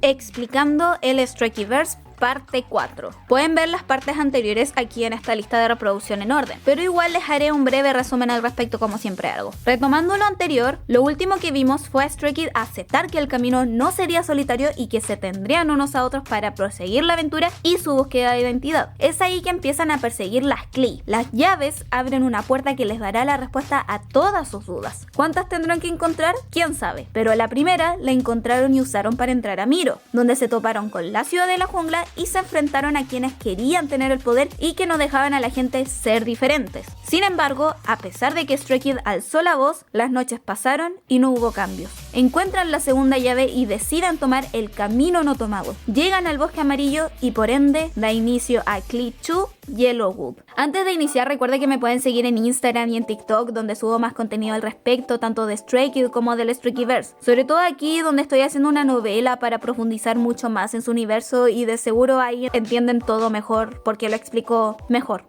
explicando el Strikeyverse parte 4. Pueden ver las partes anteriores aquí en esta lista de reproducción en orden, pero igual les haré un breve resumen al respecto como siempre hago. Retomando lo anterior, lo último que vimos fue a Stray Kids aceptar que el camino no sería solitario y que se tendrían unos a otros para proseguir la aventura y su búsqueda de identidad. Es ahí que empiezan a perseguir las Klee. Las llaves abren una puerta que les dará la respuesta a todas sus dudas. ¿Cuántas tendrán que encontrar? ¿Quién sabe? Pero la primera la encontraron y usaron para entrar a Miro, donde se toparon con la ciudad de la jungla y se enfrentaron a quienes querían tener el poder y que no dejaban a la gente ser diferentes. Sin embargo, a pesar de que Stray Kids alzó la voz, las noches pasaron y no hubo cambios. Encuentran la segunda llave y deciden tomar el camino no tomado. Llegan al bosque amarillo y por ende da inicio a Klee 2 Yellowwood. Antes de iniciar, recuerda que me pueden seguir en Instagram y en TikTok, donde subo más contenido al respecto, tanto de Stray Kids como del Strikeyverse. Sobre todo aquí, donde estoy haciendo una novela para profundizar mucho más en su universo y de seguro ahí entienden todo mejor, porque lo explico mejor.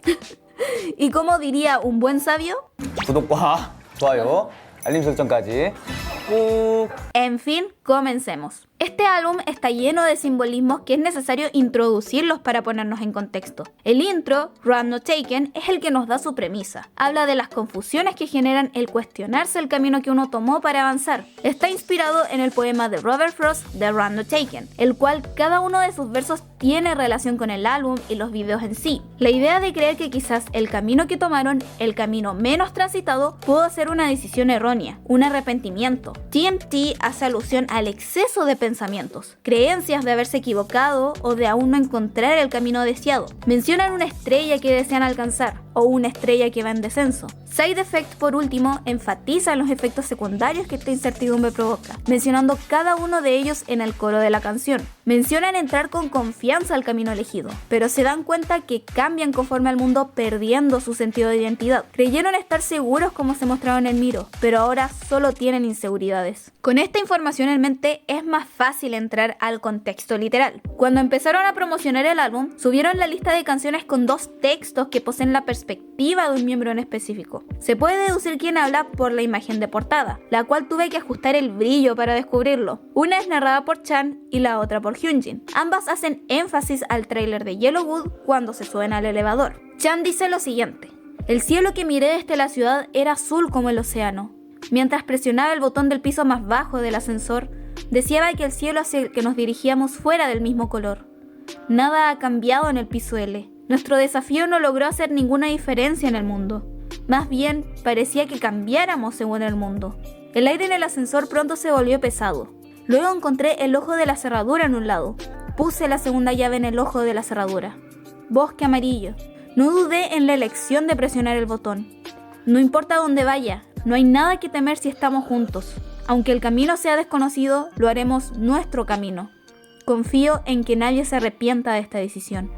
Y como diría un buen sabio, 구독과 좋아요, 알림 설정까지 꾹. En fin, comencemos. Este álbum está lleno de simbolismos que es necesario introducirlos para ponernos en contexto. El intro, Road Not Taken, es el que nos da su premisa. Habla de las confusiones que generan el cuestionarse el camino que uno tomó para avanzar. Está inspirado en el poema de Robert Frost, The Road Not Taken, el cual cada uno de sus versos tiene relación con el álbum y los videos en sí. La idea de creer que quizás el camino que tomaron, el camino menos transitado, pudo ser una decisión errónea, un arrepentimiento. TMT hace alusión al exceso de pensamientos, creencias de haberse equivocado o de aún no encontrar el camino deseado. Mencionan una estrella que desean alcanzar o una estrella que va en descenso. Side Effect, por último, enfatiza en los efectos secundarios que esta incertidumbre provoca, mencionando cada uno de ellos en el coro de la canción. Mencionan entrar con confianza al camino elegido, pero se dan cuenta que cambian conforme al mundo perdiendo su sentido de identidad. Creyeron estar seguros como se mostraron en Miro, pero ahora solo tienen inseguridades. Con esta información en mente es más fácil entrar al contexto literal. Cuando empezaron a promocionar el álbum, subieron la lista de canciones con 2 textos que poseen la perspectiva de un miembro en específico. Se puede deducir quién habla por la imagen de portada, la cual tuve que ajustar el brillo para descubrirlo. Una es narrada por Chan y la otra por Hyunjin. Ambas hacen énfasis al tráiler de Yellowwood cuando se suben al elevador. Chan dice lo siguiente: el cielo que miré desde la ciudad era azul como el océano. Mientras presionaba el botón del piso más bajo del ascensor, deseaba que el cielo hacia el que nos dirigíamos fuera del mismo color. Nada ha cambiado en el piso L. Nuestro desafío no logró hacer ninguna diferencia en el mundo. Más bien, parecía que cambiáramos según el mundo. El aire en el ascensor pronto se volvió pesado. Luego encontré el ojo de la cerradura en un lado. Puse la segunda llave en el ojo de la cerradura. Bosque amarillo. No dudé en la elección de presionar el botón. No importa dónde vaya, no hay nada que temer si estamos juntos. Aunque el camino sea desconocido, lo haremos nuestro camino. Confío en que nadie se arrepienta de esta decisión.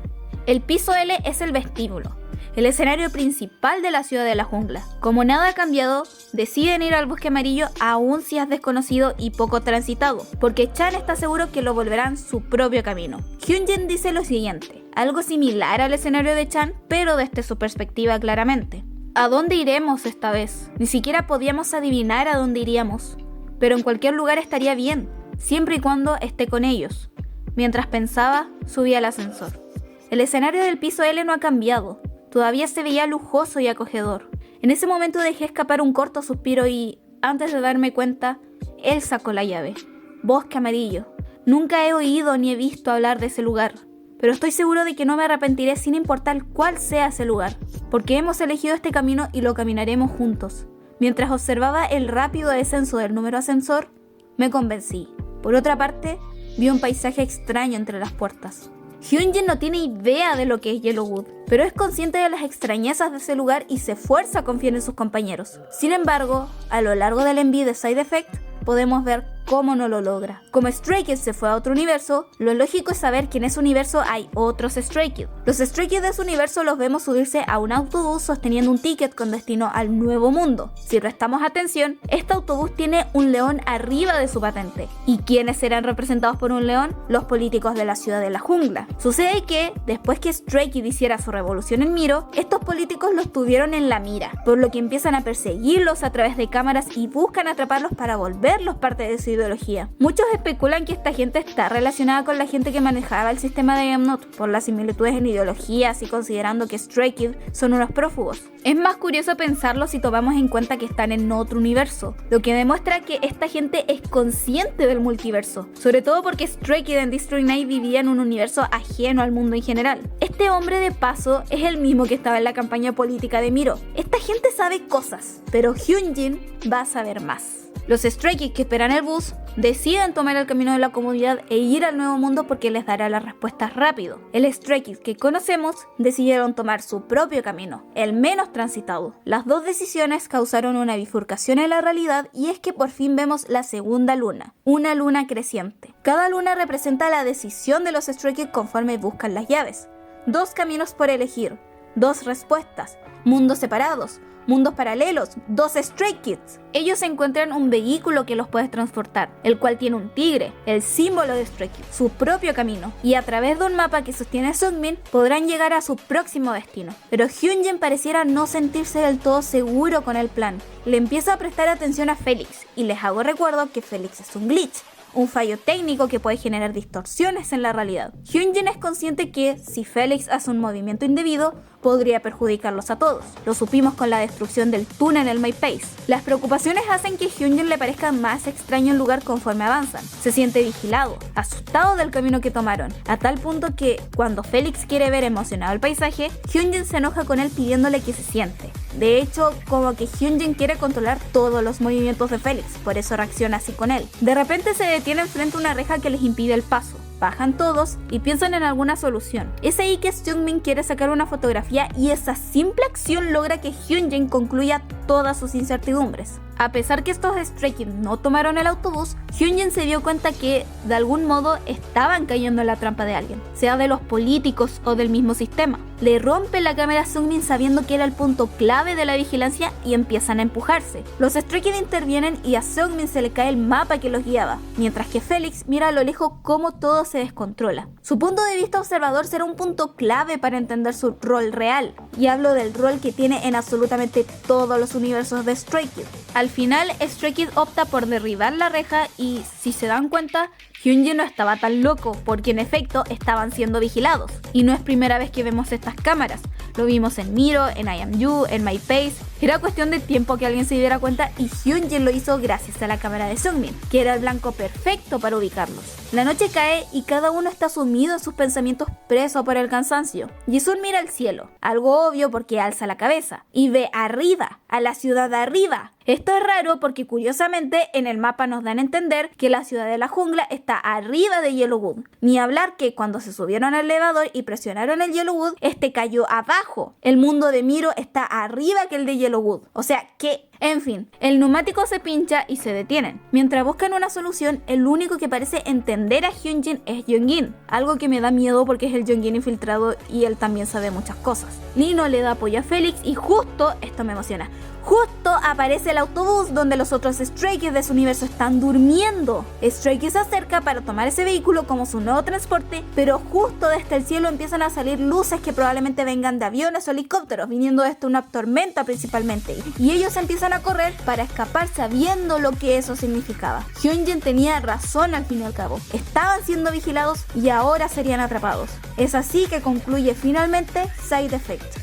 El piso L es el vestíbulo, el escenario principal de la ciudad de la jungla. Como nada ha cambiado, deciden ir al bosque amarillo aún si es desconocido y poco transitado, porque Chan está seguro que lo volverán su propio camino. Hyunjin dice lo siguiente, algo similar al escenario de Chan, pero desde su perspectiva claramente. ¿A dónde iremos esta vez? Ni siquiera podíamos adivinar a dónde iríamos, pero en cualquier lugar estaría bien, siempre y cuando esté con ellos. Mientras pensaba, subí al ascensor. El escenario del piso L no ha cambiado. Todavía se veía lujoso y acogedor. En ese momento dejé escapar un corto suspiro y, antes de darme cuenta, él sacó la llave. Bosque amarillo. Nunca he oído ni he visto hablar de ese lugar, pero estoy seguro de que no me arrepentiré sin importar cuál sea ese lugar, porque hemos elegido este camino y lo caminaremos juntos. Mientras observaba el rápido descenso del número ascensor, me convencí. Por otra parte, vi un paisaje extraño entre las puertas. Hyunjin no tiene idea de lo que es Yellowwood, pero es consciente de las extrañezas de ese lugar y se esfuerza a confiar en sus compañeros. Sin embargo, a lo largo del envío de Side Effect, podemos ver cómo no lo logra. Como Stray Kids se fue a otro universo, lo lógico es saber que en ese universo hay otros Stray Kids. Los Stray Kids de ese universo los vemos subirse a un autobús sosteniendo un ticket con destino al nuevo mundo. Si prestamos atención, este autobús tiene un león arriba de su patente. ¿Y quiénes serán representados por un león? Los políticos de la ciudad de la jungla. Sucede que, después que Stray Kids hiciera su revolución en Miro, estos políticos los tuvieron en la mira, por lo que empiezan a perseguirlos a través de cámaras y buscan atraparlos para volverlos parte de su ideología. Muchos especulan que esta gente está relacionada con la gente que manejaba el sistema de I Am Not, por las similitudes en ideologías y considerando que Stray Kids son unos prófugos. Es más curioso pensarlo si tomamos en cuenta que están en otro universo, lo que demuestra que esta gente es consciente del multiverso, sobre todo porque Stray Kids en District 9 vivía en un universo ajeno al mundo en general. Este hombre de paso es el mismo que estaba en la campaña política de Miro. Esta gente sabe cosas, pero Hyunjin va a saber más. Los Stray Kids que esperan el bus deciden tomar el camino de la comodidad e ir al nuevo mundo porque les dará las respuestas rápido. El Stray Kids que conocemos decidieron tomar su propio camino, el menos transitado. Las dos decisiones causaron una bifurcación en la realidad y es que por fin vemos la segunda luna, una luna creciente. Cada luna representa la decisión de los Stray Kids conforme buscan las llaves. Dos caminos por elegir, dos respuestas, mundos separados, mundos paralelos, dos Stray Kids. Ellos encuentran un vehículo que los puede transportar, el cual tiene un tigre, el símbolo de Stray Kids, su propio camino, y a través de un mapa que sostiene Seungmin podrán llegar a su próximo destino. Pero Hyunjin pareciera no sentirse del todo seguro con el plan. Le empieza a prestar atención a Felix, y les hago recuerdo que Felix es un glitch, un fallo técnico que puede generar distorsiones en la realidad. Hyunjin es consciente que si Felix hace un movimiento indebido, podría perjudicarlos a todos. Lo supimos con la destrucción del túnel en el My Pace. Las preocupaciones hacen que Hyunjin le parezca más extraño el lugar conforme avanzan. Se siente vigilado, asustado del camino que tomaron, a tal punto que cuando Felix quiere ver emocionado el paisaje, Hyunjin se enoja con él pidiéndole que se siente. De hecho, como que Hyunjin quiere controlar todos los movimientos de Felix, por eso reacciona así con él. De repente se detienen frente a una reja que les impide el paso. Bajan todos y piensan en alguna solución. Es ahí que Seungmin quiere sacar una fotografía y esa simple acción logra que Hyunjin concluya todas sus incertidumbres. A pesar que estos Stray Kids no tomaron el autobús, Hyunjin se dio cuenta que, de algún modo, estaban cayendo en la trampa de alguien, sea de los políticos o del mismo sistema. Le rompe la cámara a Seungmin sabiendo que era el punto clave de la vigilancia y empiezan a empujarse. Los Stray Kids intervienen y a Seungmin se le cae el mapa que los guiaba, mientras que Felix mira a lo lejos cómo todo se descontrola. Su punto de vista observador será un punto clave para entender su rol real, y hablo del rol que tiene en absolutamente todos los universos de Stray Kids. Al final, Stray Kids opta por derribar la reja y, si se dan cuenta, Hyunjin no estaba tan loco, porque en efecto estaban siendo vigilados. Y no es primera vez que vemos estas cámaras. Lo vimos en Miro, en I Am You, en My Pace. Era cuestión de tiempo que alguien se diera cuenta y Hyunjin lo hizo gracias a la cámara de Seungmin, que era el blanco perfecto para ubicarlos. La noche cae y cada uno está sumido en sus pensamientos preso por el cansancio. Jisoo mira al cielo, algo obvio porque alza la cabeza, y ve arriba, a la ciudad de arriba. Esto es raro porque curiosamente en el mapa nos dan a entender que la ciudad de la jungla está arriba de Yellowwood. Ni hablar que cuando se subieron al elevador y presionaron el Yellowwood, este cayó abajo. El mundo de Miro está arriba que el de Yellowwood. O sea que... En fin, el neumático se pincha y se detienen. Mientras buscan una solución, el único que parece entender a Hyunjin es Jeongin, algo que me da miedo porque es el Jeongin infiltrado y él también sabe muchas cosas. Lino le da apoyo a Felix y justo, esto me emociona, justo aparece el autobús donde los otros Stray Kids de su universo están durmiendo. Stray Kids se acerca para tomar ese vehículo como su nuevo transporte, pero justo desde el cielo empiezan a salir luces que probablemente vengan de aviones o helicópteros, viniendo desde una tormenta principalmente, y ellos empiezan a correr para escapar sabiendo lo que eso significaba. Hyunjin tenía razón al fin y al cabo. Estaban siendo vigilados y ahora serían atrapados. Es así que concluye finalmente Side Effect.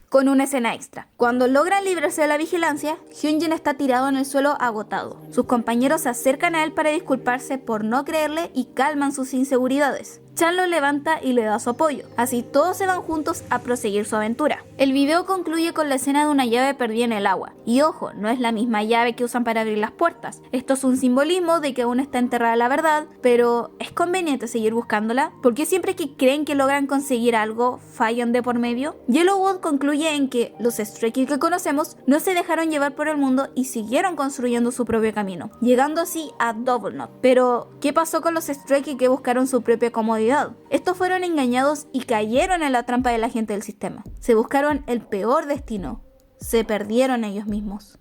Con una escena extra. Cuando logran librarse de la vigilancia, Hyunjin está tirado en el suelo agotado. Sus compañeros se acercan a él para disculparse por no creerle y calman sus inseguridades. Chan lo levanta y le da su apoyo. Así todos se van juntos a proseguir su aventura. El video concluye con la escena de una llave perdida en el agua. Y ojo, no es la misma llave que usan para abrir las puertas. Esto es un simbolismo de que aún está enterrada la verdad, pero ¿es conveniente seguir buscándola? ¿Por qué siempre que creen que logran conseguir algo, fallan de por medio? Yellowwood concluye en que los Stray Kids que conocemos no se dejaron llevar por el mundo y siguieron construyendo su propio camino, llegando así a Double Knot. Pero, ¿qué pasó con los Stray Kids que buscaron su propia comodidad? Estos fueron engañados y cayeron en la trampa de la gente del sistema. Se buscaron el peor destino. Se perdieron ellos mismos.